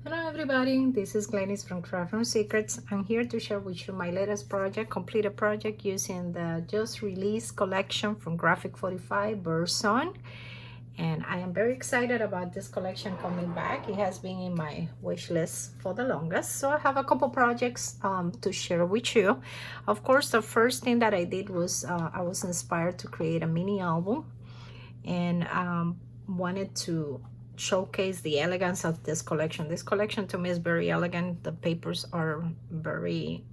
Hello everybody, this is Glenys from Craft Room Secrets. I'm here to share with you my latest project, completed project using the just released collection from G45ers I. And I am very excited about this collection coming back. It has been in my wish list for the longest. So I have a couple projects to share with you. Of course, the first thing that I did was I was inspired to create a mini album and wanted to showcase the elegance of this collection. This collection to me is very elegant. The papers are very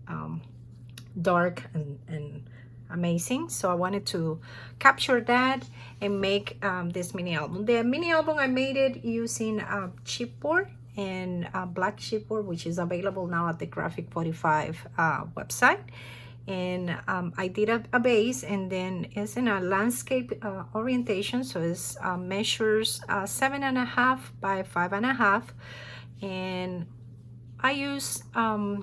dark and amazing, so I wanted to capture that and make this mini album. The mini album, I made it using chipboard and black chipboard, which is available now at the G45 website. And I did a base, and then it's in a landscape orientation, so it's measures 7.5 by 5.5, and I use a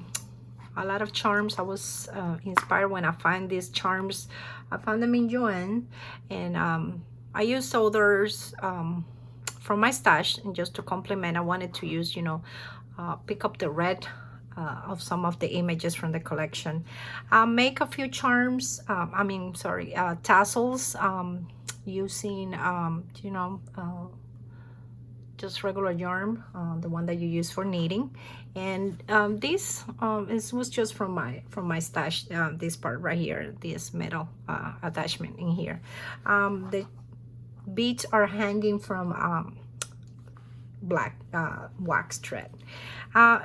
lot of charms. I was inspired when I find these charms. I found them in UN, and I used others from my stash, and just to complement, I wanted to use, pick up the red of some of the images from the collection. Make a few charms, tassels, using, just regular yarn, the one that you use for knitting. And this was just from my stash, this part right here, this metal attachment in here. The beads are hanging from black wax thread.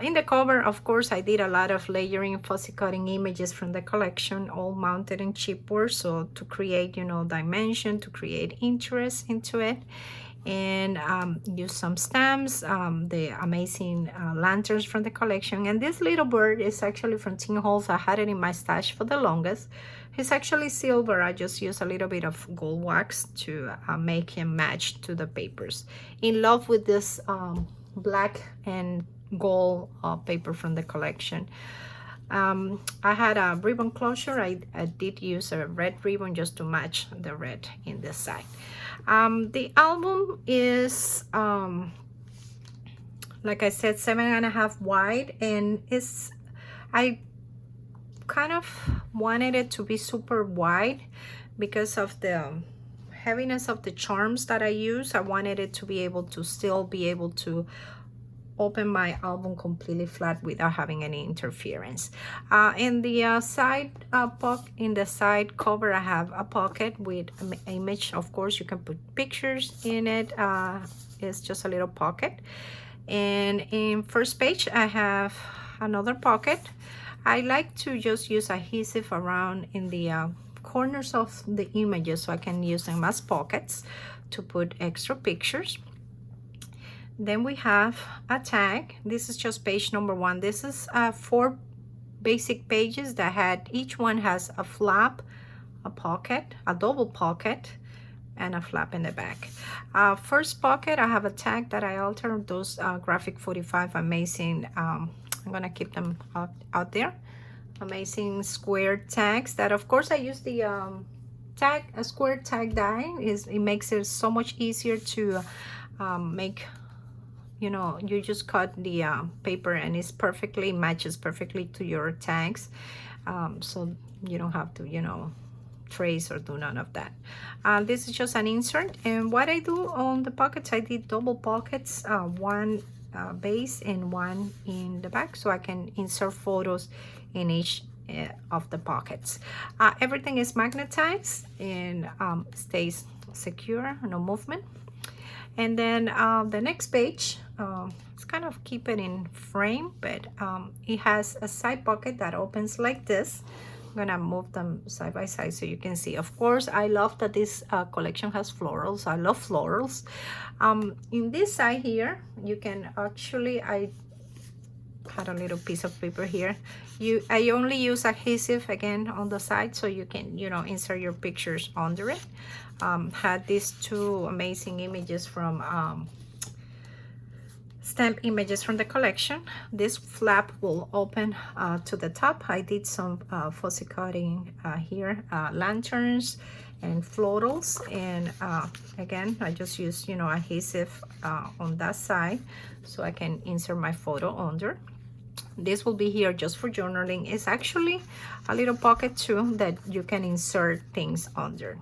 In the cover, of course, I did a lot of layering, fussy cutting images from the collection, all mounted in chipboard, so to create, dimension, to create interest into it. And use some stamps, the amazing lanterns from the collection. And this little bird is actually from Tin Holes. I had it in my stash for the longest. He's actually silver. I just use a little bit of gold wax to make him match to the papers. In love with this black and gold paper from the collection. I had a ribbon closure. I did use a red ribbon just to match the red in the side. The album is like I said, 7.5 wide, and I kind of wanted it to be super wide because of the heaviness of the charms that I use. I wanted it to be able to still be able to open my album completely flat without having any interference. In the side cover, I have a pocket with an image. Of course, you can put pictures in it. It's just a little pocket. And in first page, I have another pocket. I like to just use adhesive around in the corners of the images, so I can use them as pockets to put extra pictures. Then we have a tag. This is just page number 1. This is 4 basic pages that had, each one has a flap, a pocket, a double pocket, and a flap in the back. First pocket, I have a tag that I altered. Those G45 amazing, I'm gonna keep them out there. Amazing square tags that, of course, I use the a square tag die. It makes it so much easier to make. You just cut the paper, and it matches perfectly to your tags, so you don't have to trace or do none of that. This is just an insert, and what I do on the pockets, I did double pockets, one base and one in the back, so I can insert photos in each of the pockets. Everything is magnetized and stays secure, no movement. And then the next page, it's kind of keep it in frame, but it has a side pocket that opens like this. I'm gonna move them side by side so you can see. Of course, I love that this collection has florals. I love florals. In this side here, you can actually, I had a little piece of paper here. I only use adhesive again on the side, so you can insert your pictures under it. Had these 2 amazing images from stamp images from the collection. This flap will open to the top. I did some fussy cutting here, lanterns, and florals. And again, I just use, you know, adhesive on that side so I can insert my photo under. This will be here just for journaling. It's actually a little pocket too that you can insert things under.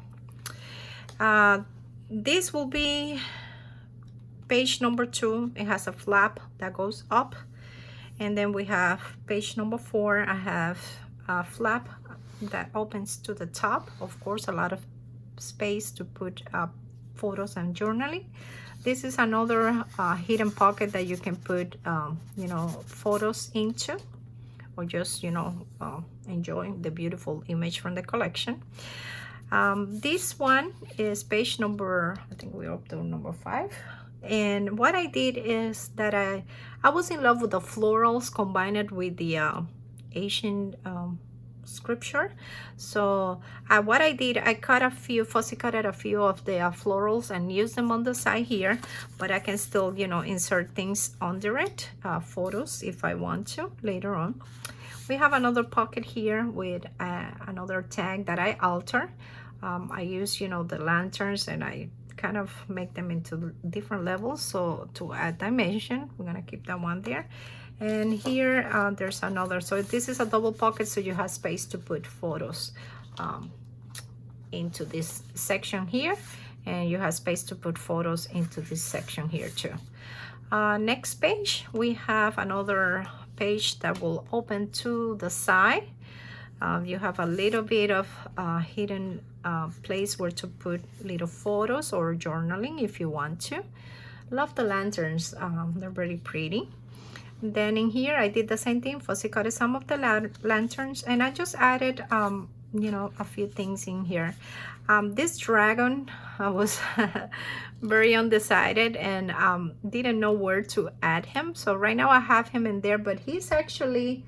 This will be page number 2. It has a flap that goes up, and then we have page number 4. I have a flap that opens to the top. Of course, a lot of space to put photos and journaling. This is another hidden pocket that you can put you know, photos into, or just, you know, enjoy the beautiful image from the collection. This one is page number, I think we're up to number 5. And what I did is that I was in love with the florals combined with the Asian scripture. So what I did, I cut a few, fussy cutted a few of the florals and used them on the side here, but I can still, you know, insert things under it, photos if I want to later on. We have another pocket here with another tag that I alter. I use, you know, the lanterns, and I kind of make them into different levels, so to add dimension. We're gonna keep that one there. And here there's another, so this is a double pocket, so you have space to put photos into this section here, and you have space to put photos into this section here too. Next page, we have another page that will open to the side. You have a little bit of hidden place where to put little photos or journaling if you want to. Love the lanterns, they're very pretty. Then in here I did the same thing, fussy cut some of the lanterns, and I just added you know, a few things in here. This dragon, I was very undecided and didn't know where to add him, so right now I have him in there, but he's actually,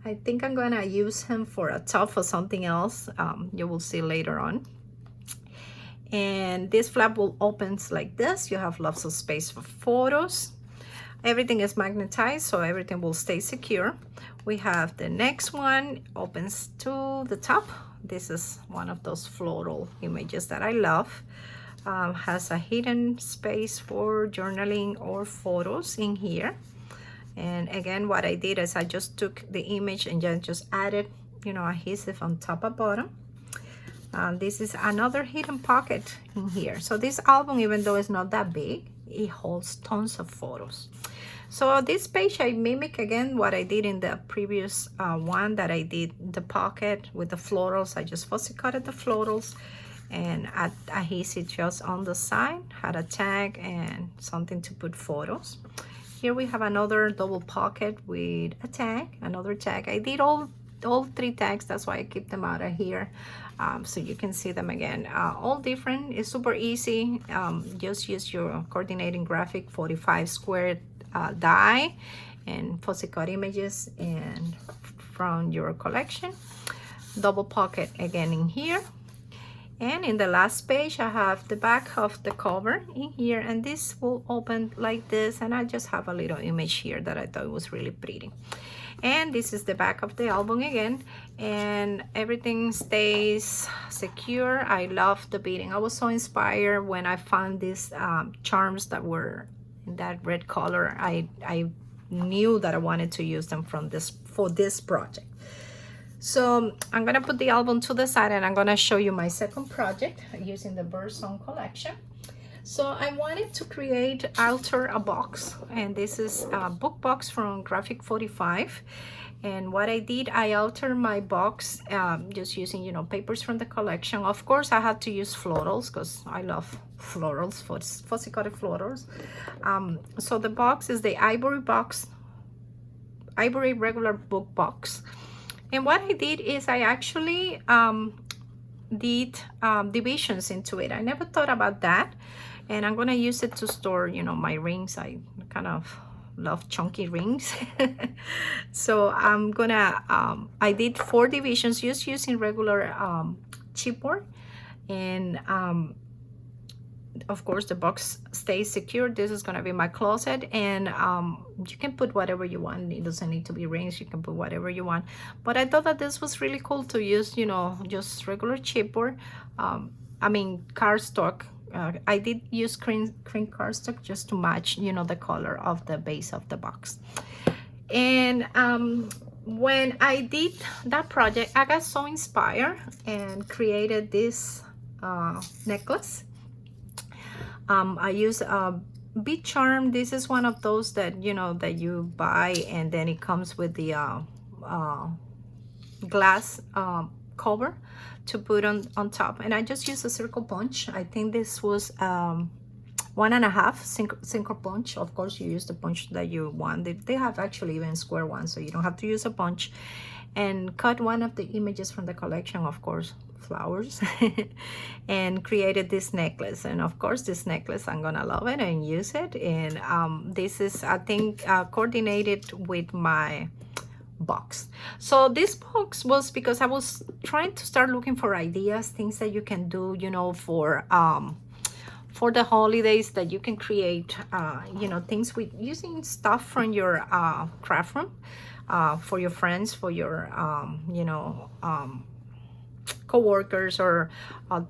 I think I'm gonna use him for a top or something else. You will see later on. And this flap will open like this. You have lots of space for photos. Everything is magnetized, so everything will stay secure. We have the next one, opens to the top. This is one of those floral images that I love. Has a hidden space for journaling or photos in here. And again, what I did is I just took the image and just added, you know, adhesive on top and bottom. This is another hidden pocket in here. So this album, even though it's not that big, it holds tons of photos. So this page, I mimic again what I did in the previous one, that I did the pocket with the florals. I just fussy cutted the florals and add adhesive just on the side, had a tag and something to put photos. Here we have another double pocket with a tag, another tag. I did all 3 tags, that's why I keep them out of here, so you can see them again. All different, it's super easy. Just use your coordinating graphic 45 square die and fussy cut images and from your collection. Double pocket again in here. And in the last page, I have the back of the cover in here, and this will open like this, and I just have a little image here that I thought was really pretty. And this is the back of the album again, and everything stays secure. I love the beading. I was so inspired when I found these charms that were in that red color. I knew that I wanted to use them for this project. So I'm gonna put the album to the side, and I'm gonna show you my second project using the Birdsong collection. So I wanted to alter a box, and this is a book box from Graphic 45. And what I did, I altered my box just using, you know, papers from the collection. Of course, I had to use florals because I love florals, fussy cutted florals. So the box is the ivory regular book box. And what I did is I actually did divisions into it. I never thought about that. And I'm gonna use it to store, you know, my rings. I kind of love chunky rings. So I'm gonna, I did 4 divisions just using regular chipboard. And of course the box stays secure. This is going to be my closet, and you can put whatever you want. It doesn't need to be rings, you can put whatever you want. But I thought that this was really cool to use, you know, just regular chipboard, I mean cardstock. I did use cream cardstock just to match, you know, the color of the base of the box. And when I did that project, I got so inspired and created this necklace. I use a bead charm. This is one of those that, you know, that you buy and then it comes with the glass cover to put on top. And I just used a circle punch. I think this was 1.5 single punch. Of course, you use the punch that you want. They have actually even square ones, so you don't have to use a punch. And cut one of the images from the collection, of course, flowers, and created this necklace. And of course, this necklace, I'm gonna love it and use it. And this is, I think, coordinated with my box. So this box was because I was trying to start looking for ideas, things that you can do, you know, for the holidays, that you can create, you know, things with using stuff from your craft room, for your friends, for your you know, co-workers or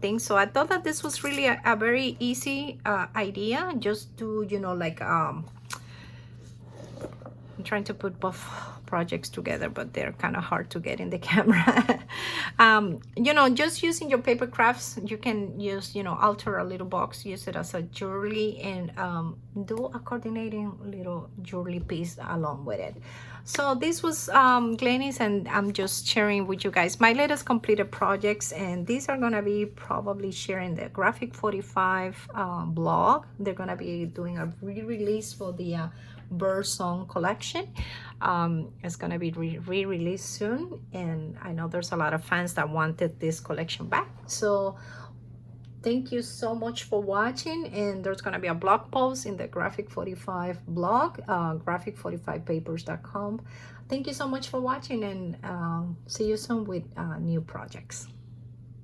things. So I thought that this was really a very easy idea, just to, you know, like I'm trying to put both projects together, but they're kind of hard to get in the camera. You know, just using your paper crafts, you can use, you know, alter a little box, use it as a jewelry, and do a coordinating little jewelry piece along with it. So this was Glenys, and I'm just sharing with you guys my latest completed projects, and these are gonna be probably sharing the Graphic 45 blog. They're gonna be doing a re-release for the Birdsong collection. It's gonna be re-released soon, and I know there's a lot of fans that wanted this collection back. So thank you so much for watching, and there's gonna be a blog post in the Graphic 45 blog, graphic45papers.com. Thank you so much for watching, and see you soon with new projects.